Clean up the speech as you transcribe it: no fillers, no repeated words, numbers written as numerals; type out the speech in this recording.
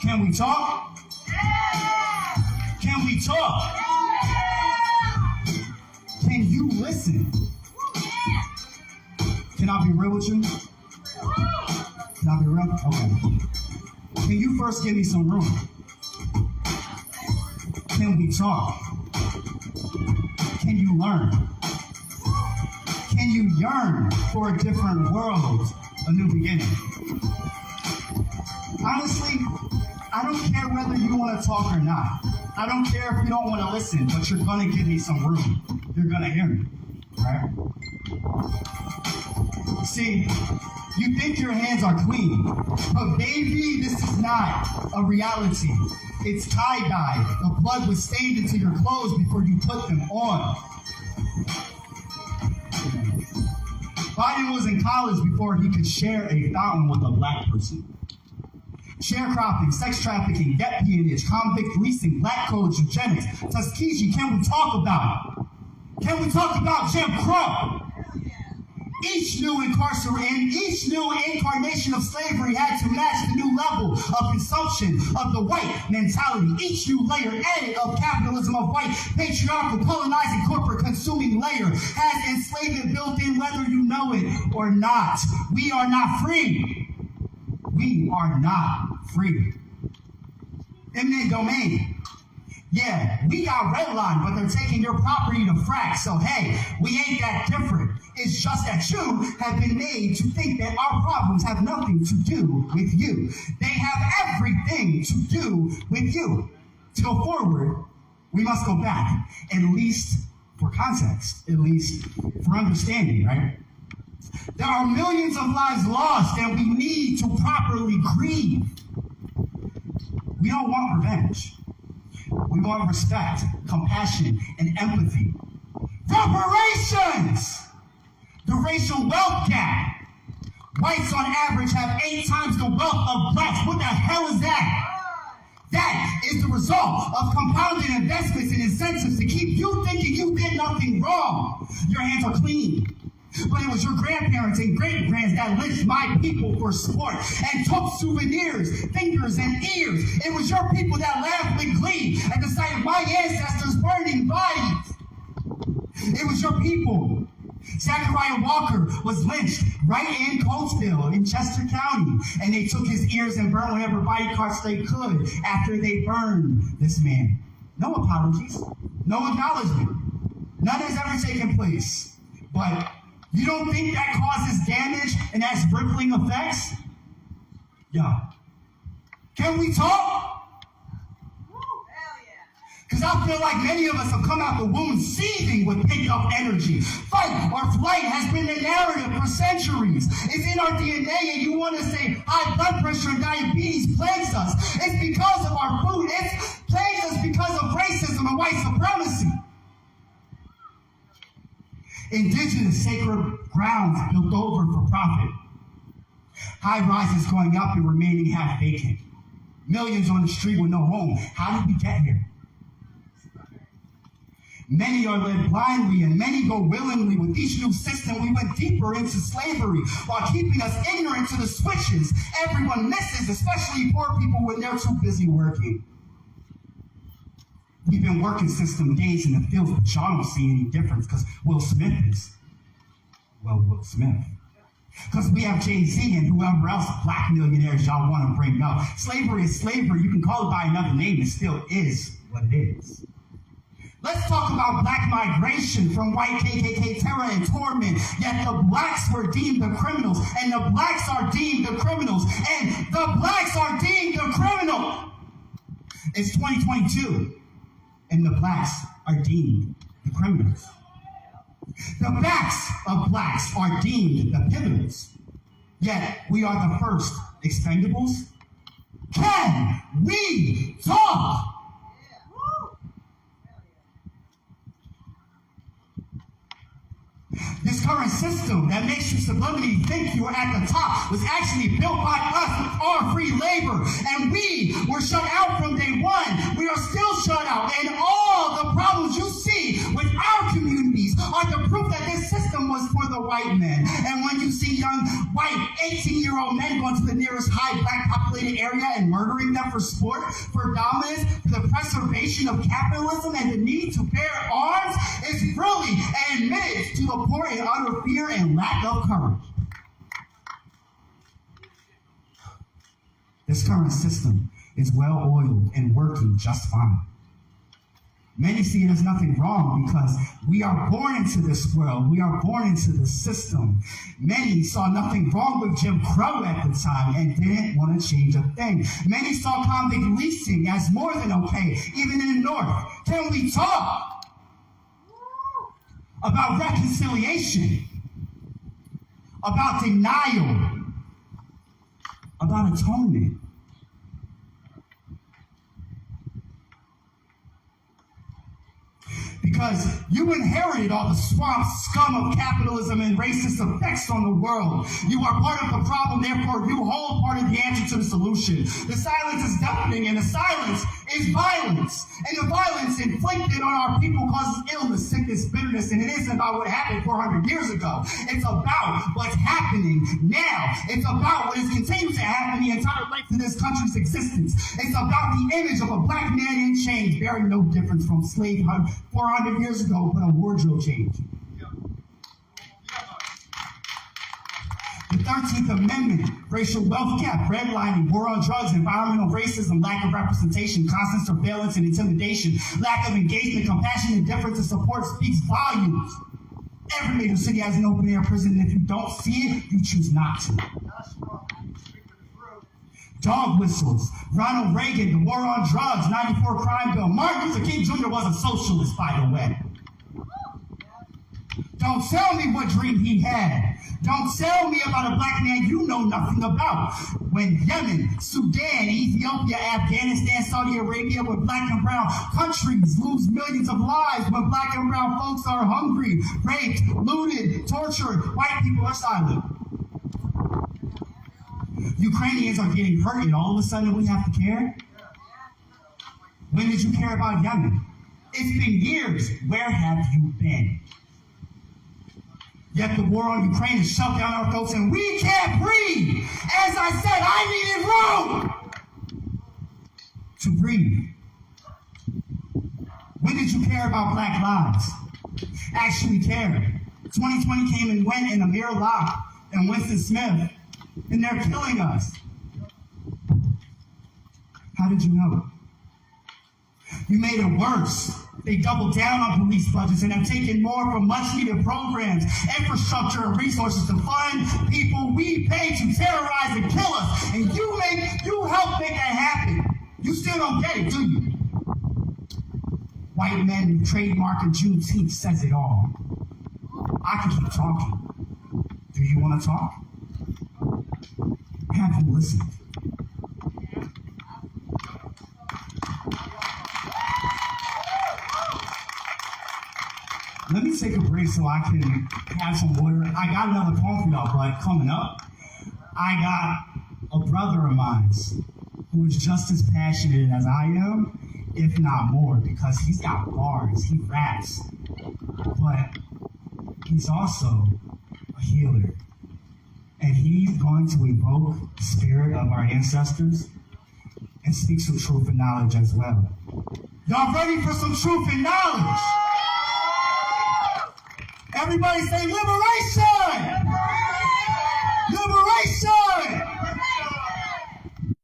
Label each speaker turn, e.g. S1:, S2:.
S1: Can we talk? Can we talk? Can you listen? Can I be real with you? Can I be real? Okay. Can you first give me some room? Can we talk? Can you learn? Can you yearn for a different world, a new beginning? Honestly, I don't care whether you want to talk or not. I don't care if you don't want to listen, but you're going to give me some room. You're going to hear me, right? See, you think your hands are clean, but baby, this is not a reality. It's tie-dye. The blood was stained into your clothes before you put them on. Biden was in college before he could share a fountain with a black person. Sharecropping, sex trafficking, debt peonage, convict leasing, black code, eugenics, Tuskegee, can we talk about it? Can we talk about Jim Crow? Each new incarnation of slavery had to match the new level of consumption of the white mentality. Each new layer added of capitalism of white, patriarchal, colonizing, corporate consuming layer has enslavement built in whether you know it or not. We are not free. We are not free. Eminent domain. Yeah, we got redlined, but they're taking your property to frack. So hey, we ain't that different. It's just that you have been made to think that our problems have nothing to do with you. They have everything to do with you. To go forward, we must go back, at least for context, at least for understanding, right? There are millions of lives lost, and we need to properly grieve. We don't want revenge. We want respect, compassion, and empathy. Reparations! The racial wealth gap. Whites on average have 8 times the wealth of blacks. What the hell is that? That is the result of compounded investments and incentives to keep you thinking you did nothing wrong. Your hands are clean. But it was your grandparents and great-grands that lynched my people for sport and took souvenirs, fingers, and ears. It was your people that laughed with glee at the sight of my ancestors burning bodies. It was your people. Zachariah Walker was lynched right in Coatesville in Chester County, and they took his ears and burned whatever body parts they could after they burned this man. No apologies, no acknowledgement. None has ever taken place. But you don't think that causes damage and has rippling effects? Yeah. Can we talk? Because I feel like many of us have come out the womb seething with pent-up energy. Fight or flight has been the narrative for centuries. It's in our DNA, and you want to say high blood pressure and diabetes plagues us. It's because of our food. It plagues us because of racism and white supremacy. Indigenous sacred grounds built over for profit. High rises going up and remaining half vacant. Millions on the street with no home. How did we get here? Many are led blindly and many go willingly. With each new system, we went deeper into slavery while keeping us ignorant to the switches everyone misses, especially poor people when they're too busy working. We've been working system days in the fields, but y'all don't see any difference because Will Smith is, well, Will Smith. Because we have Jay-Z and whoever else, black millionaires y'all want to bring up. Slavery is slavery. You can call it by another name. It still is what it is. Let's talk about black migration from white KKK terror and torment. Yet the blacks were deemed the criminals, and the blacks are deemed the criminals, and the blacks are deemed the criminal. It's 2022, and the blacks are deemed the criminals. The backs of blacks are deemed the pivotals. Yet we are the first expendables. Can we talk? This current system that makes you subliminally think you are at the top was actually built by us with our free labor. And we were shut out from day one. We are still shut out. And all the problems you see with our communities are the proof that this system was for the white men. And when you see young white 18-year-old men going to the nearest high black populated isolated area and murdering them for sport, for dominance, for the preservation of capitalism and the need to bear arms is really an admittance to the poor and utter fear and lack of courage. This current system is well-oiled and working just fine. Many see it as nothing wrong because we are born into this world. We are born into this system. Many saw nothing wrong with Jim Crow at the time and didn't want to change a thing. Many saw convict leasing as more than okay, even in the North. Can we talk about reconciliation, about denial, about atonement? Because you inherited all the swamp scum of capitalism and racist effects on the world. You are part of the problem, therefore you hold part of the answer to the solution. The silence is deafening, and the silence is violence. And the violence inflicted on our people causes illness, sickness, bitterness, and it isn't about what happened 400 years ago. It's about what's happening now. It's about what is continuing to happen the entire length of this country's existence. It's about the image of a black man in chains, bearing no difference from slave 400 years ago, but a wardrobe change. The 13th Amendment, racial wealth gap, redlining, war on drugs, environmental racism, lack of representation, constant surveillance and intimidation, lack of engagement, compassion, indifference, and support speaks volumes. Every major city has an open-air prison, and if you don't see it, you choose not to. Dog whistles, Ronald Reagan, the war on drugs, 94 crime bill. Martin Luther King Jr. was a socialist, by the way. Don't tell me what dream he had. Don't tell me about a black man you know nothing about. When Yemen, Sudan, Ethiopia, Afghanistan, Saudi Arabia, when black and brown countries lose millions of lives, when black and brown folks are hungry, raped, looted, tortured, white people are silent. Ukrainians are getting hurt, and all of a sudden we have to care? When did you care about Yemen? It's been years. Where have you been? Yet the war on Ukraine has shut down our throats, and we can't breathe. As I said, I needed room to breathe. When did you care about black lives? Actually care. 2020 came and went, and Amir Locke and Winston Smith, and they're killing us. How did you know? You made it worse. They doubled down on police budgets and have taken more from much-needed programs, infrastructure, and resources to fund people we pay to terrorize and kill us. And you help make that happen. You still don't get it, do you? White men trademarking Juneteenth says it all. I can keep talking. Do you want to talk? Have you listened? Let me take a break so I can have some water. I got another poem for y'all, but coming up, I got a brother of mine who is just as passionate as I am, if not more, because he's got bars, he raps, but he's also a healer. And he's going to evoke the spirit of our ancestors and speak some truth and knowledge as well. Y'all ready for some truth and knowledge? Everybody say liberation! Liberation!